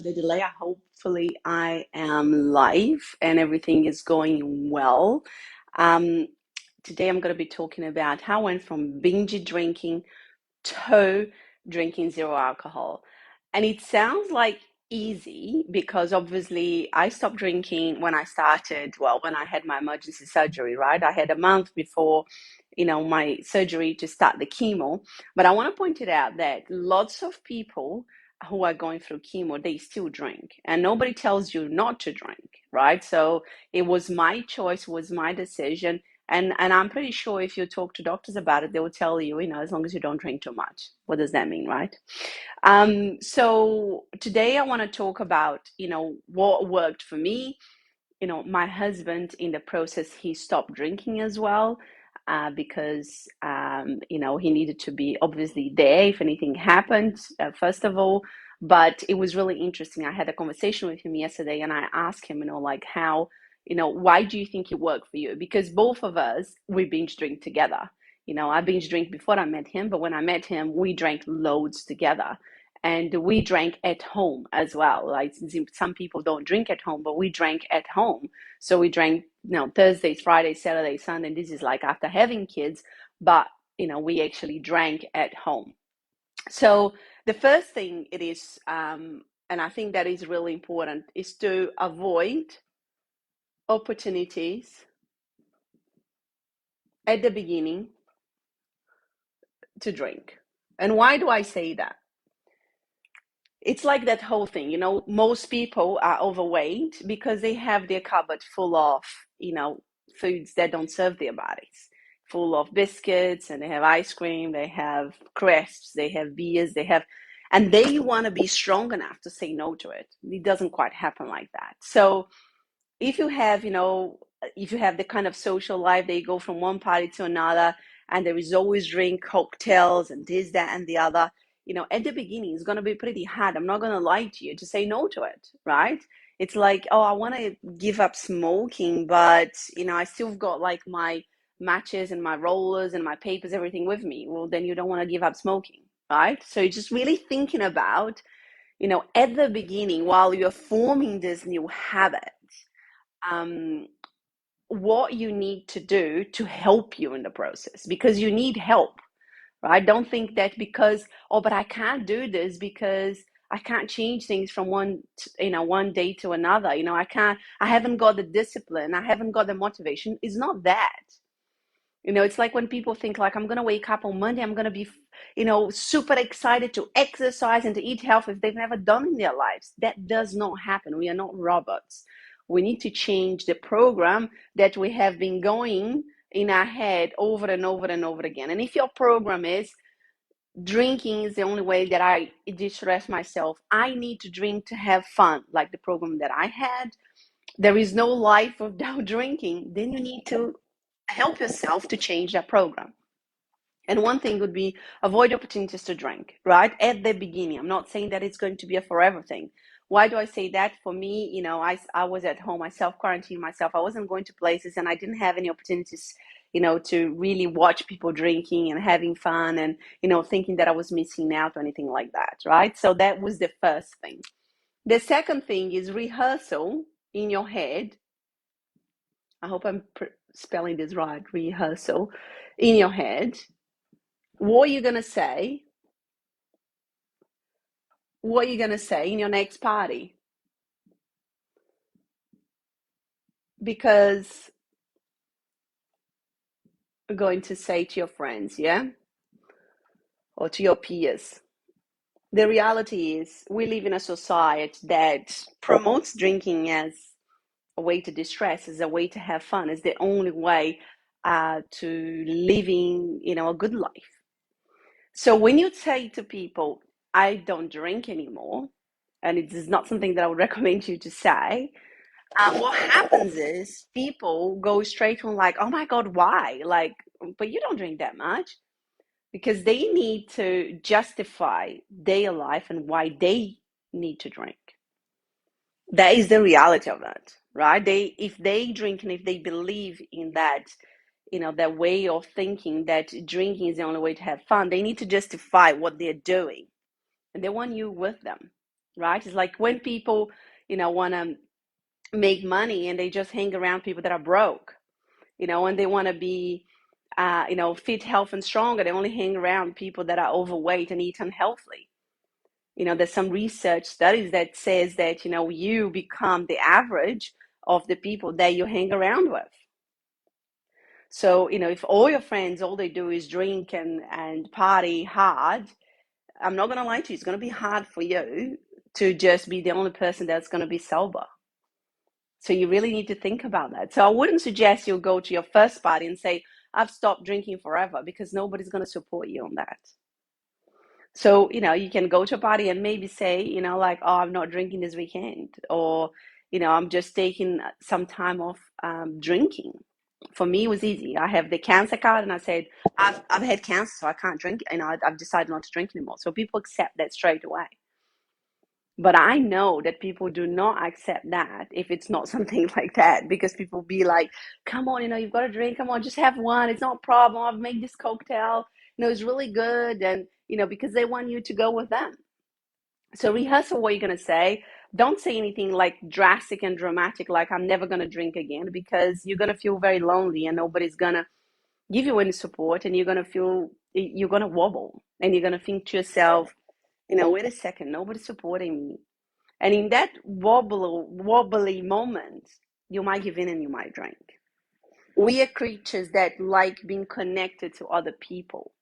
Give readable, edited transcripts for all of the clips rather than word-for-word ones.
for the delay. Hopefully, I am live and everything is going well. Um, Today, I'm going to be talking about how I went from binge drinking to drinking zero alcohol. And it sounds like easy because obviously I stopped drinking when I started, well, when I had my emergency surgery, right? I had a month before, my surgery to start the chemo. But I want to point it out that lots of people who are going through chemo, they still drink, and nobody tells you not to drink, right? So it was my choice, was my decision. And I'm pretty sure if you talk to doctors about it, they will tell you, as long as you don't drink too much. What does that mean, right? So today I want to talk about, what worked for me. My husband, in the process, he stopped drinking as well, because, he needed to be obviously there if anything happened, first of all. But it was really interesting. I had a conversation with him yesterday and I asked him, like how, why do you think it worked for you? Because both of us, we binge drink together. I binge drink before I met him, but when I met him, we drank loads together. And we drank at home as well. Like some people don't drink at home, but we drank at home. So we drank, Thursdays, Fridays, Saturdays, Sunday. This is like after having kids, but we actually drank at home. So the first thing it is, and I think that is really important, is to avoid opportunities at the beginning to drink. And why do I say that? It's like that whole thing, most people are overweight because they have their cupboard full of, foods that don't serve their bodies, full of biscuits, and they have ice cream, they have crisps, they have beers, and they want to be strong enough to say no to it. It doesn't quite happen like that. So if you have, the kind of social life that you go from one party to another, and there is always drink, cocktails, and this, that, and the other, at the beginning, it's going to be pretty hard. I'm not going to lie to you to say no to it, right? It's like, oh, I want to give up smoking, but, I still got like my matches and my rollers and my papers, everything with me. Well, then you don't want to give up smoking, right? So you're just really thinking about, at the beginning, while you're forming this new habit, what you need to do to help you in the process, because you need help, right? Don't think that because, oh, but I can't do this because I can't change things from one day to another. I haven't got the discipline. I haven't got the motivation. It's not that. It's like when people think like, I'm going to wake up on Monday, I'm going to be, super excited to exercise and to eat healthy if they've never done in their lives. That does not happen. We are not robots. We need to change the program that we have been going in our head over and over and over again. And if your program is drinking is the only way that I distress myself, I need to drink to have fun, like the program that I had, there is no life without drinking, then you need to help yourself to change that program. And one thing would be avoid opportunities to drink, right? At the beginning. I'm not saying that it's going to be a forever thing. Why do I say that? For me, I was at home, I self-quarantined myself. I wasn't going to places and I didn't have any opportunities, to really watch people drinking and having fun and, thinking that I was missing out or anything like that, right? So that was the first thing. The second thing is rehearsal in your head. I hope I'm spelling this right. Rehearsal in your head. What are you going to say? What are you going to say in your next party? Because you're going to say to your friends, yeah? Or to your peers. The reality is we live in a society that promotes drinking as a way to distress, as a way to have fun, as the only way to living, a good life. So when you say to people, I don't drink anymore, and it is not something that I would recommend you to say, what happens is people go straight from like, oh my God, why? Like, but you don't drink that much, because they need to justify their life and why they need to drink. That is the reality of that, right? If they drink and if they believe in that, that way of thinking that drinking is the only way to have fun, they need to justify what they're doing, and they want you with them, right? It's like when people, want to make money and they just hang around people that are broke, and they want to be, fit, health, and stronger. They only hang around people that are overweight and eat unhealthily. There's some research studies that says that, you become the average of the people that you hang around with. So, if all your friends, all they do is drink and party hard, I'm not going to lie to you, it's going to be hard for you to just be the only person that's going to be sober. So you really need to think about that. So I wouldn't suggest you go to your first party and say, I've stopped drinking forever, because nobody's going to support you on that. So, you can go to a party and maybe say, like, oh, I'm not drinking this weekend, or, I'm just taking some time off drinking. For me, it was easy. I have the cancer card, and I said, I've had cancer, so I can't drink. I've decided not to drink anymore. So people accept that straight away. But I know that people do not accept that if it's not something like that, because people be like, come on, you've got to drink. Come on, just have one. It's not a problem. I've made this cocktail. It's really good. And, because they want you to go with them. So rehearsal what you're going to say. Don't say anything like drastic and dramatic, like I'm never going to drink again, because you're going to feel very lonely and nobody's going to give you any support, and you're going to wobble, and you're going to think to yourself, wait a second, nobody's supporting me. And in that wobbly moment, you might give in and you might drink. We are creatures that like being connected to other people,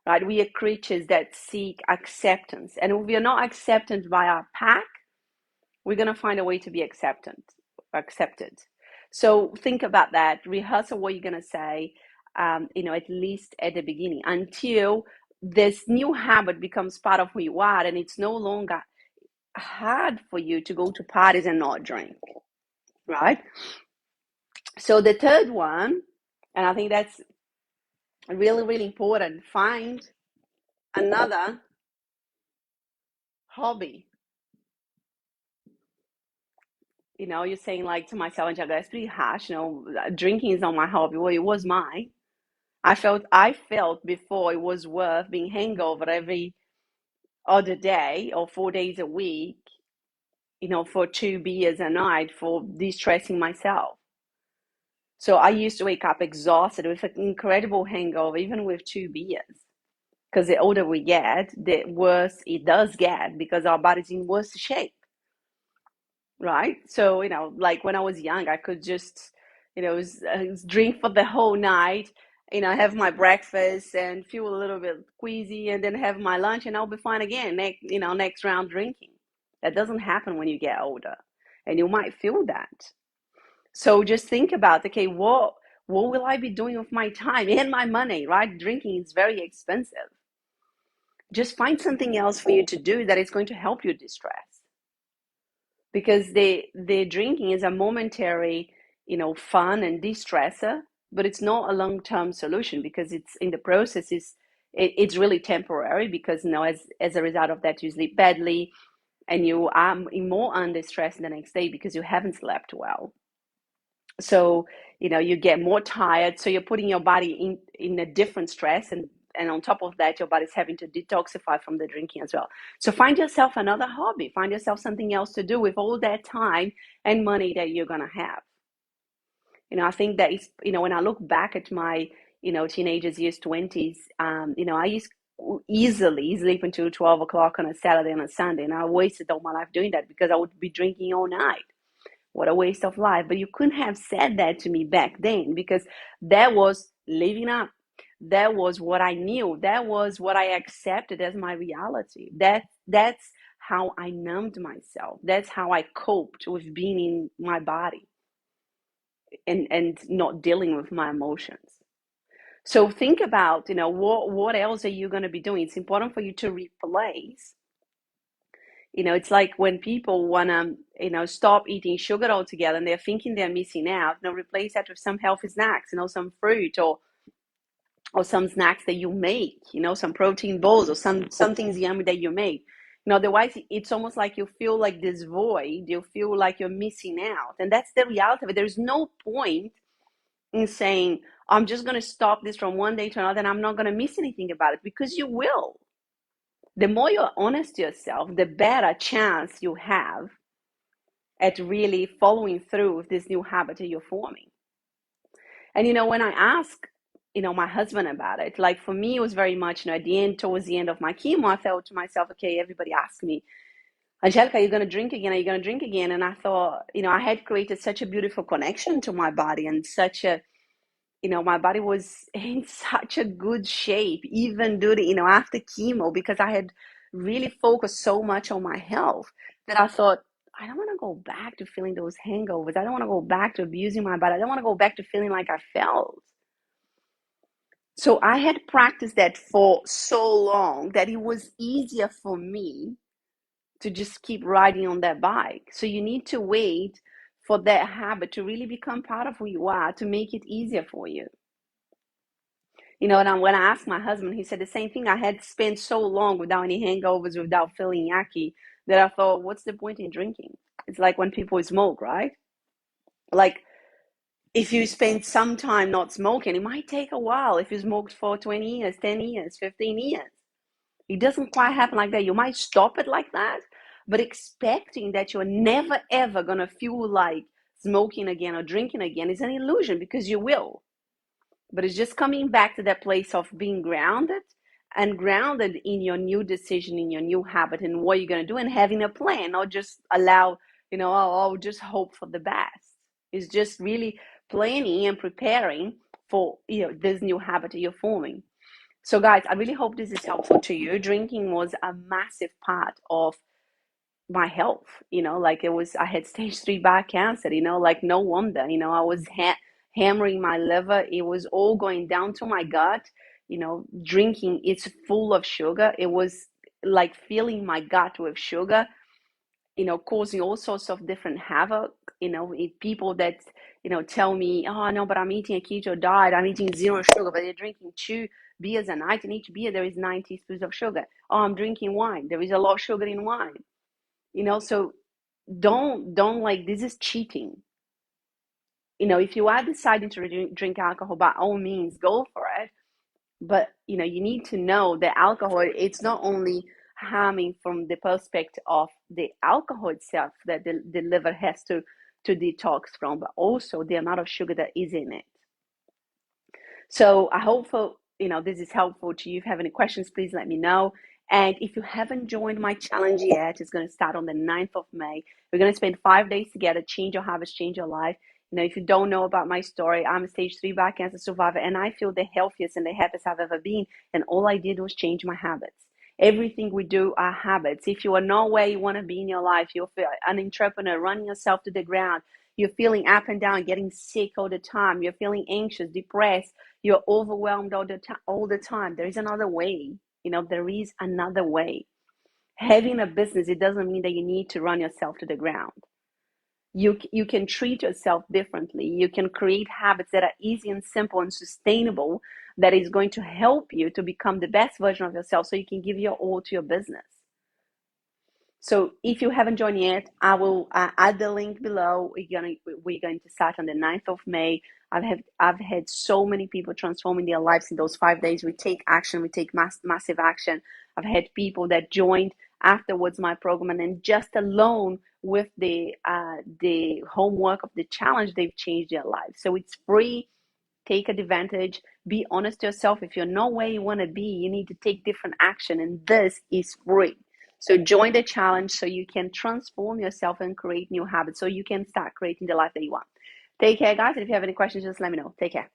right? We are creatures that seek acceptance. And if we are not accepted by our pack, we're going to find a way to be accepted. So think about that. Rehearsal what you're going to say, at least at the beginning, until this new habit becomes part of who you are, and it's no longer hard for you to go to parties and not drink, right? So the third one, and I think that's really, really important, find another hobby. You're saying, like, to myself, and that's pretty harsh. Drinking is not my hobby. Well, it was mine. I felt before it was worth being hangover every other day or 4 days a week, for 2 beers a night, for de-stressing myself. So I used to wake up exhausted with an incredible hangover, even with 2 beers. Because the older we get, the worse it does get, because our body's in worse shape, right? So, like when I was young, I could just, drink for the whole night, have my breakfast and feel a little bit queasy, and then have my lunch, and I'll be fine again, next round drinking. That doesn't happen when you get older, and you might feel that. So just think about, okay, what will I be doing with my time and my money, right? Drinking is very expensive. Just find something else for you to do that is going to help you distress. Because the drinking is a momentary, fun and de-stressor, but it's not a long-term solution, because it's in the process it's really temporary, because as a result of that you sleep badly, and you are more under stress the next day because you haven't slept well. So, you get more tired. So you're putting your body in a different stress. And on top of that, your body's having to detoxify from the drinking as well. So find yourself another hobby. Find yourself something else to do with all that time and money that you're going to have. I think that is, when I look back at my, teenagers, years, 20s, I used easily sleep until 12 o'clock on a Saturday and a Sunday. And I wasted all my life doing that, because I would be drinking all night. What a waste of life. But you couldn't have said that to me back then, because that was living up. That was what I knew. That was what I accepted as my reality. That's how I numbed myself. That's how I coped with being in my body and not dealing with my emotions. So think about, what else are you going to be doing? It's important for you to replace. It's like when people want to, stop eating sugar altogether, and they're thinking they're missing out. Replace that with some healthy snacks, some fruit, or some snacks that you make, some protein bowls, or some things yummy that you make. Otherwise it's almost like you feel like this void. You feel like you're missing out, and that's the reality of it. There's no point in saying, I'm just going to stop this from one day to another, and I'm not going to miss anything about it, because you will. the more you're honest to yourself, the better chance you have at really following through with this new habit that you're forming. And, when I ask, my husband about it, like for me, it was very much, at the end, towards the end of my chemo, I thought to myself, okay, everybody asked me, 𝗕𝗢𝗢𝗓, are you going to drink again? Are you going to drink again? And I thought, I had created such a beautiful connection to my body and such a, my body was in such a good shape, even during, after chemo, because I had really focused so much on my health that I thought, I don't want to go back to feeling those hangovers. I don't want to go back to abusing my body. I don't want to go back to feeling like I felt. So I had practiced that for so long that it was easier for me to just keep riding on that bike. So you need to wait for that habit to really become part of who you are to make it easier for you. And when I asked my husband, he said the same thing. I had spent so long without any hangovers, without feeling yucky, that I thought, what's the point in drinking? It's like when people smoke, right? Like if you spend some time not smoking, it might take a while. If you smoked for 20 years, 10 years, 15 years, it doesn't quite happen like that. You might stop it like that, but expecting that you're never, ever going to feel like smoking again or drinking again is an illusion, because you will. But it's just coming back to that place of being grounded in your new decision, in your new habit, and what you're going to do, and having a plan, not just allow, I'll just hope for the best. It's just really planning and preparing for, this new habit that you're forming. So guys, I really hope this is helpful to you. Drinking was a massive part of my health, I had stage 3 bowel cancer, like no wonder, I was hammering my liver. It was all going down to my gut. Drinking, it's full of sugar. It was like filling my gut with sugar, causing all sorts of different havoc. People that, tell me, oh no, but I'm eating a keto diet, I'm eating zero sugar, but they're drinking 2 beers a night. In each beer, there is 9 teaspoons of sugar. Oh, I'm drinking wine. There is a lot of sugar in wine. So don't like, this is cheating. If you are deciding to drink alcohol, by all means, go for it. But, you need to know that alcohol, it's not only harming from the perspective of the alcohol itself that the liver has to detox from, but also the amount of sugar that is in it. So I hope this is helpful to you. If you have any questions, please let me know. And if you haven't joined my challenge yet, it's going to start on the 9th of May. We're going to spend 5 days together, change your habits, change your life. If you don't know about my story, I'm a stage 3 bowel cancer survivor, and I feel the healthiest and the happiest I've ever been. And all I did was change my habits. Everything we do are habits. If you are not where you want to be in your life, you're an entrepreneur, running yourself to the ground, you're feeling up and down, getting sick all the time, you're feeling anxious, depressed, you're overwhelmed all the time. There is another way. There is another way. Having a business, it doesn't mean that you need to run yourself to the ground. You can treat yourself differently. You can create habits that are easy and simple and sustainable, that is going to help you to become the best version of yourself, so you can give your all to your business. So if you haven't joined yet, I will add the link below. We're going to start on the 9th of May. I've had so many people transforming their lives in those 5 days. We take action. We take massive action. I've had people that joined afterwards my program, and then just alone with the homework of the challenge, they've changed their lives. So it's free. Take advantage. Be honest to yourself. If you're not where you want to be, you need to take different action, and this is free. So join the challenge so you can transform yourself and create new habits, so you can start creating the life that you want. Take care, guys. And if you have any questions, just let me know. Take care.